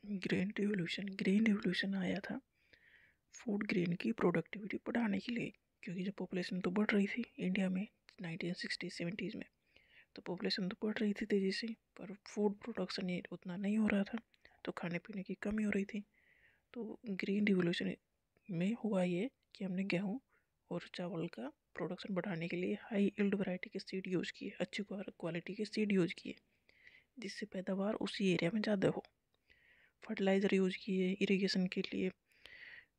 Green revolution आया था food grain की प्रोडक्टिविटी बढ़ाने के लिए, क्योंकि जब पॉपुलेशन तो बढ़ रही थी इंडिया में 1960-70s में, तो पॉपुलेशन तो बढ़ रही थी तेज़ी से, पर फूड प्रोडक्शन ये उतना नहीं हो रहा था, तो खाने पीने की कमी हो रही थी। तो ग्रीन रिवोल्यूशन में हुआ ये कि हमने गेहूँ और चावल का प्रोडक्शन बढ़ाने के लिए हाई यील्ड वैरायटी के सीड यूज़ किए, अच्छी क्वालिटी के सीड यूज़ किए, जिससे पैदावार उसी एरिया में ज़्यादा हो। फर्टिलाइज़र यूज़ किए, इरिगेशन के लिए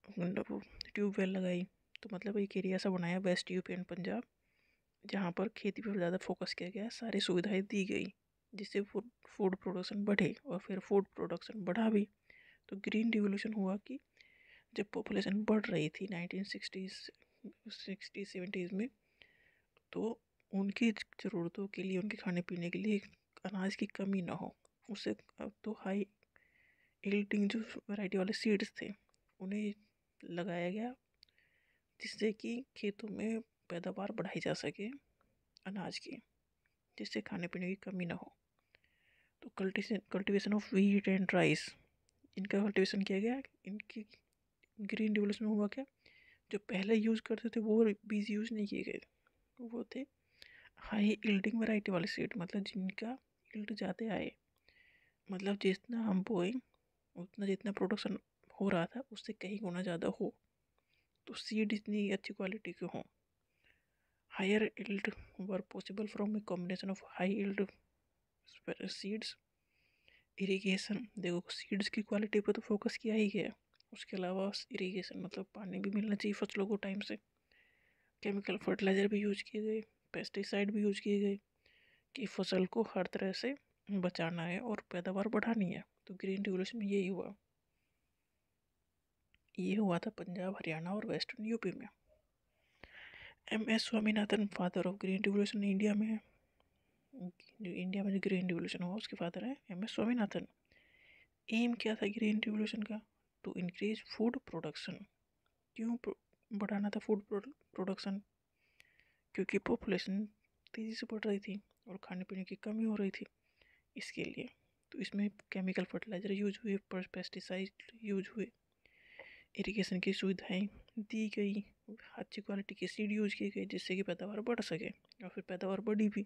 ट्यूबवेल लगाई। तो मतलब एक एरिया ऐसा बनाया वेस्ट यूपी एंड पंजाब, जहाँ पर खेती पर ज़्यादा फोकस किया गया, सारी सुविधाएं दी गई, जिससे फूड प्रोडक्शन बढ़े, और फिर फूड प्रोडक्शन बढ़ा भी। तो ग्रीन रिवोल्यूशन हुआ कि जब पॉपुलेशन बढ़ रही थी 1960-70s में, तो उनकी ज़रूरतों के लिए, उनके खाने पीने के लिए अनाज की कमी ना हो। उससे अब तो हाई यील्डिंग जो वैरायटी वाले सीड्स थे उन्हें लगाया गया, जिससे कि खेतों में पैदावार बढ़ाई जा सके अनाज की, जिससे खाने पीने की कमी ना हो। तो cultivation of wheat and rice, इनका कल्टीवेशन किया गया। इनकी ग्रीन रिवोल्यूशन में हुआ क्या, जो पहले यूज़ करते थे वो बीज यूज़ नहीं किए गए, वो थे हाई यील्डिंग वैरायटी वाले सीड, मतलब जिनका यील्ड ज़्यादा आए, मतलब जितना हम बोए उतना जितना प्रोडक्शन हो रहा था उससे कहीं गुना ज़्यादा हो, तो सीड इतनी अच्छी क्वालिटी के हों। Higher yield were possible from a combination of high yield seeds, irrigation. देखो सीड्स की क्वालिटी पर तो फोकस किया ही गया, उसके अलावा इरिगेशन मतलब पानी भी मिलना चाहिए फसलों को टाइम से। केमिकल फर्टिलाइज़र भी यूज किए गए, पेस्टिसाइड भी यूज किए गए, कि फसल को हर तरह से बचाना है और पैदावार बढ़ानी है। तो ग्रीन रिवोल्यूशन में यही हुआ। ये हुआ था पंजाब, हरियाणा और वेस्टर्न यूपी में। MS Swaminathan father of green revolution India में है। जो इंडिया में जो ग्रीन रिवोल्यूशन हुआ उसके फादर है MS स्वामीनाथन। एम क्या था ग्रीन रिवोल्यूशन का, टू इंक्रीज फूड प्रोडक्शन। क्यों बढ़ाना था फूड प्रोडक्शन, क्योंकि पॉपुलेशन तेज़ी से बढ़ रही थी और खाने पीने की कमी हो रही थी, इसके लिए। तो इसमें केमिकल फर्टिलाइज़र यूज हुए, पेस्टिसाइड यूज हुए, इरिगेशन की सुविधाएं दी गई, अच्छी क्वालिटी की सीड यूज की गई, जिससे कि पैदावार बढ़ सके, और फिर पैदावार बढ़ी भी।